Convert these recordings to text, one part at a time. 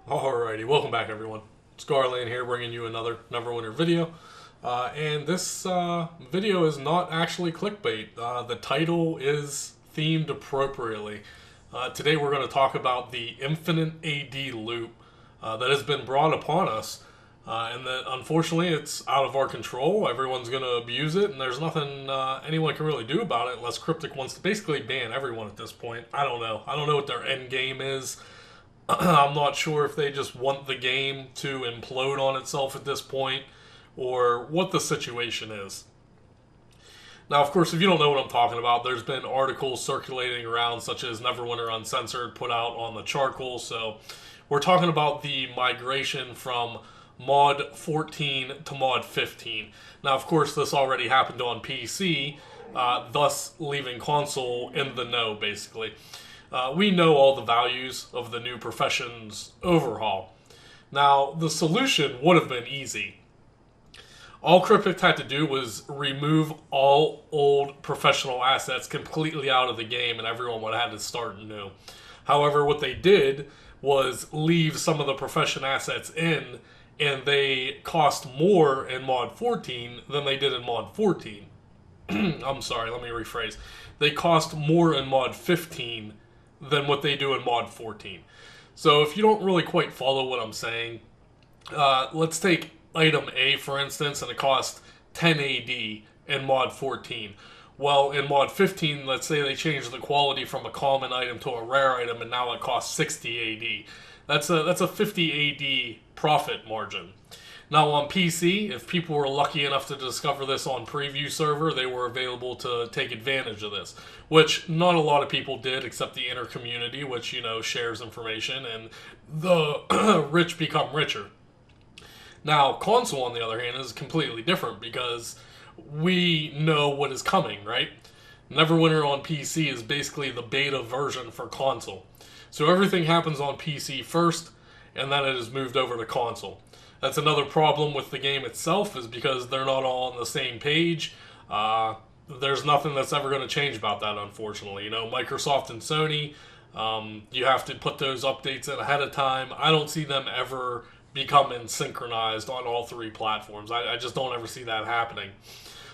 Alrighty, welcome back everyone. Scarlane here bringing you another Neverwinter video. And this video is not actually clickbait. The title is themed appropriately. Today we're going to talk about the infinite AD loop that has been brought upon us. And that unfortunately it's out of our control. Everyone's going to abuse it, and there's nothing anyone can really do about it unless Cryptic wants to basically ban everyone at this point. I don't know. I don't know what their end game is. I'm not sure if they just want the game to implode on itself at this point or what the situation is. Now, of course, if you don't know what I'm talking about, there's been articles circulating around such as Neverwinter Uncensored put out on the charcoal. So we're talking about the migration from mod 14 to mod 15. Now, of course, this already happened on PC, thus leaving console in the know, basically. We know all the values of the new profession's overhaul. Now, the solution would have been easy. All Cryptic had to do was remove all old professional assets completely out of the game and everyone would have had to start new. However, what they did was leave some of the profession assets in, and they cost more in mod 14 than they did in mod 14. I'm sorry, let me rephrase. They cost more in mod 15 than what they do in mod 14. So if you don't really quite follow what I'm saying, let's take item A for instance, and it costs 10 AD in mod 14. Well, in mod 15, let's say they change the quality from a common item to a rare item, and now it costs 60 AD. That's a 50 AD profit margin. Now on PC, if people were lucky enough to discover this on preview server, they were available to take advantage of this, which not a lot of people did except the inner community, which, you know, shares information, and the rich become richer. Now, console, on the other hand, is completely different because we know what is coming, right? Neverwinter on PC is basically the beta version for console. So everything happens on PC first, and then it is moved over to console. That's another problem with the game itself, is because they're not all on the same page. There's nothing that's ever going to change about that, unfortunately. You know, Microsoft and Sony, you have to put those updates in ahead of time. I don't see them ever becoming synchronized on all three platforms. I just don't ever see that happening.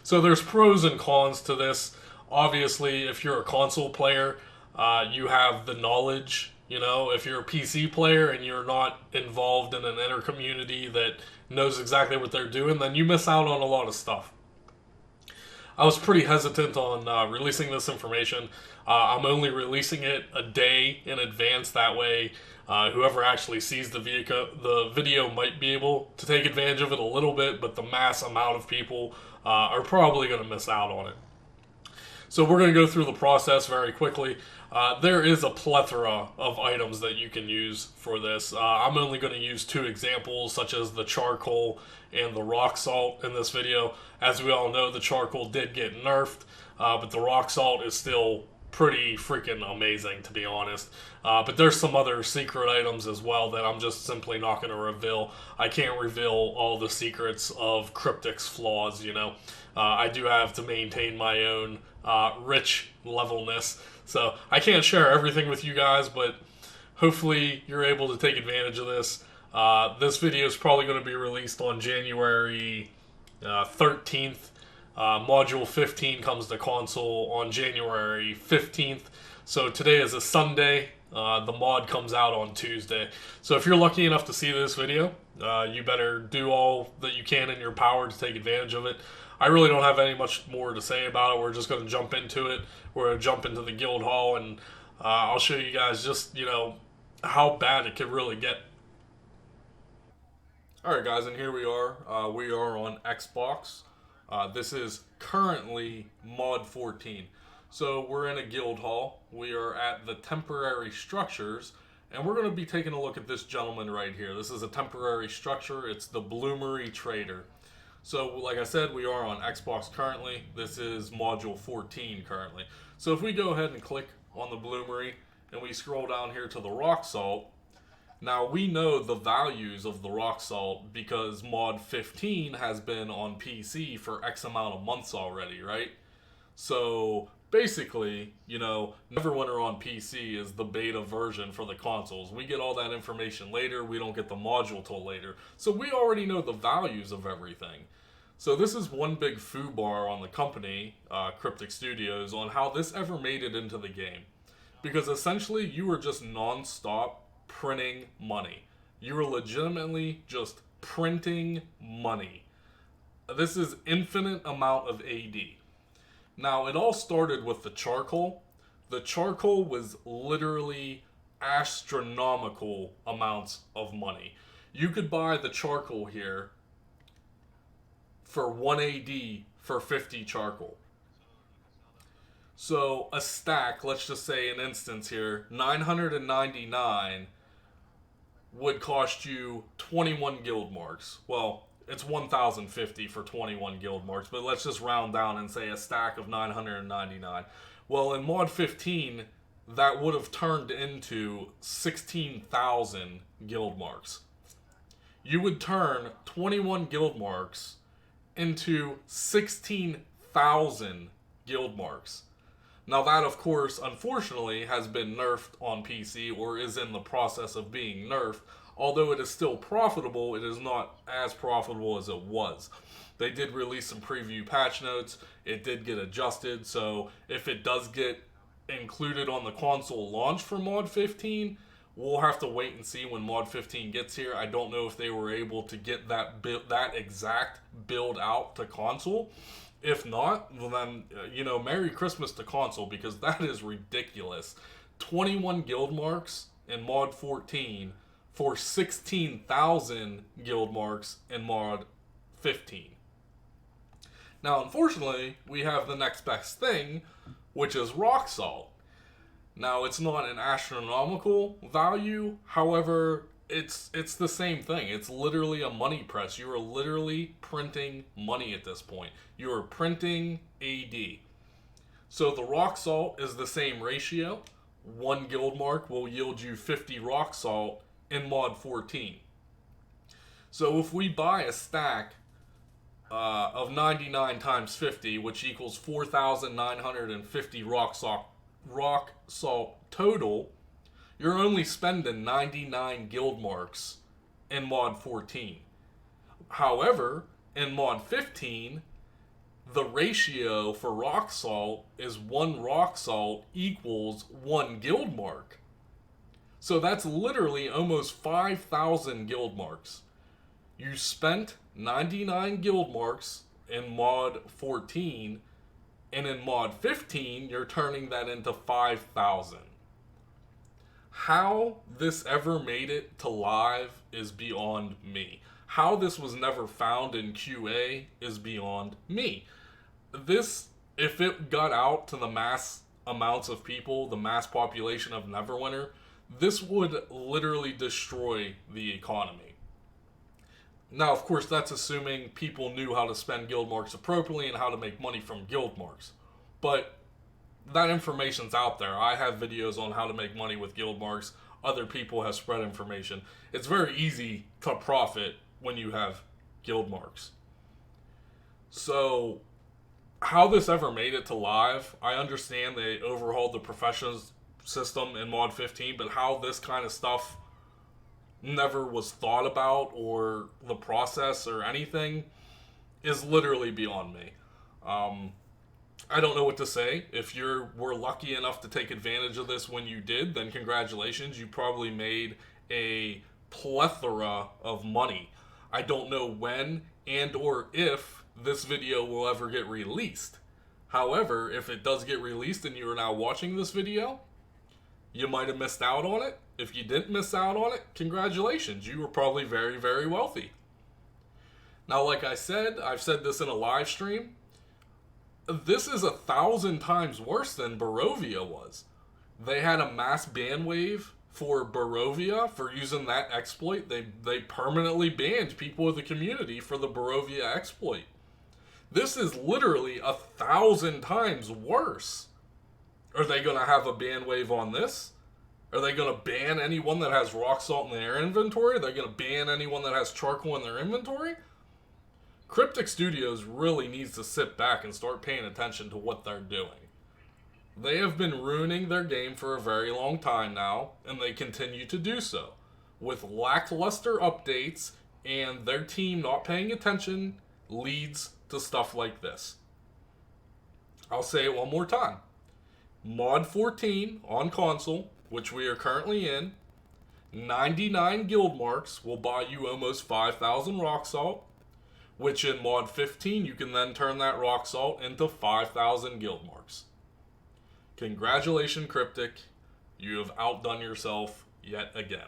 So there's pros and cons to this. Obviously, if you're a console player, you have the knowledge. You know, if you're a PC player and you're not involved in an inner community that knows exactly what they're doing, then you miss out on a lot of stuff. I was pretty hesitant on releasing this information. I'm only releasing it a day in advance. That way, whoever actually sees the video might be able to take advantage of it a little bit, but the mass amount of people are probably going to miss out on it. So we're going to go through the process very quickly. There is a plethora of items that you can use for this. I'm only going to use two examples, such as the charcoal and the rock salt in this video. As we all know, the charcoal did get nerfed, but the rock salt is still pretty freaking amazing, to be honest. But there's some other secret items as well that I'm just simply not going to reveal. I can't reveal all the secrets of Cryptic's flaws, you know. I do have to maintain my own rich levelness, so I can't share everything with you guys, but hopefully you're able to take advantage of this. This video is probably going to be released on January 13th. Module 15 comes to console on January 15th. So today is a Sunday. The mod comes out on Tuesday. So if you're lucky enough to see this video, you better do all that you can in your power to take advantage of it. I really don't have any much more to say about it. We're just going to jump into it. We're going to jump into the guild hall, and I'll show you guys just, you know, how bad it could really get. Alright guys, and here we are. We are on Xbox. This is currently mod 14. So we're in a guild hall. We are at the temporary structures, and we're going to be taking a look at this gentleman right here. This is a temporary structure. It's the Bloomery Trader. So like I said, we are on Xbox currently. This is module 14 currently. So if we go ahead and click on the Bloomery and we scroll down here to the rock salt, now we know the values of the rock salt because mod 15 has been on PC for X amount of months already, right? So basically, you know, Neverwinter on PC is the beta version for the consoles. We get all that information later. We don't get the module till later. So we already know the values of everything. So this is one big foobar on the company, Cryptic Studios, on how this ever made it into the game. Because essentially, you were just non-stop printing money. You were legitimately just printing money. This is infinite amount of AD. Now, it all started with the charcoal. The charcoal was literally astronomical amounts of money. You could buy the charcoal here for 1 AD for 50 charcoal. So, a stack, let's just say an instance here, 999 would cost you 21 guild marks. Well, it's 1,050 for 21 guild marks, but let's just round down and say a stack of 999. Well, in Mod 15, that would have turned into 16,000 guild marks. You would turn 21 guild marks into 16,000 guild marks. Now that, of course, unfortunately, has been nerfed on PC or is in the process of being nerfed. Although it is still profitable, it is not as profitable as it was. They did release some preview patch notes. It did get adjusted, so if it does get included on the console launch for Mod 15, we'll have to wait and see when Mod 15 gets here. I don't know if they were able to get that exact build out to console. If not, well then, you know, Merry Christmas to console, because that is ridiculous. 21 guild marks in Mod 14 for 16,000 guild marks in Mod 15. Now, unfortunately, we have the next best thing, which is rock salt. Now, it's not an astronomical value, however, it's the same thing. It's literally a money press. You are literally printing money at this point. You are printing AD. So the rock salt is the same ratio. 1 guild mark will yield you 50 rock salt in Mod 14. So if we buy a stack of 99 times 50, which equals 4,950 rock salt total, you're only spending 99 guild marks in Mod 14. However, in Mod 15, the ratio for rock salt is 1 rock salt equals 1 guild mark. So that's literally almost 5,000 guild marks. You spent 99 guild marks in Mod 14, and in Mod 15, you're turning that into 5,000. How this ever made it to live is beyond me. How this was never found in QA is beyond me. This, if it got out to the mass amounts of people, the mass population of Neverwinter, this would literally destroy the economy. Now, of course, that's assuming people knew how to spend guild marks appropriately and how to make money from guild marks. But that information's out there. I have videos on how to make money with guild marks. Other people have spread information. It's very easy to profit when you have guild marks. So, how this ever made it to live, I understand they overhauled the professions system in Mod 15, but how this kind of stuff never was thought about, or the process or anything, is literally beyond me. I don't know what to say. If you were lucky enough to take advantage of this when you did, then congratulations. You probably made a plethora of money. I don't know when and or if this video will ever get released. However, if it does get released and you are now watching this video, you might have missed out on it. If you didn't miss out on it, congratulations. You were probably very, very wealthy. Now, like I said, I've said this in a live stream, this is 1,000 times worse than Barovia was. They had a mass ban wave for Barovia for using that exploit. They permanently banned people of the community for the Barovia exploit. This is literally 1,000 times worse. Are they going to have a ban wave on this? Are they going to ban anyone that has rock salt in their inventory? Are they going to ban anyone that has charcoal in their inventory? Cryptic Studios really needs to sit back and start paying attention to what they're doing. They have been ruining their game for a very long time now, and they continue to do so, with lackluster updates, and their team not paying attention leads to stuff like this. I'll say it one more time. Mod 14 on console, which we are currently in, 99 guild marks will buy you almost 5,000 rock salt, which in Mod 15 you can then turn that rock salt into 5,000 guild marks. Congratulations, Cryptic. You have outdone yourself yet again.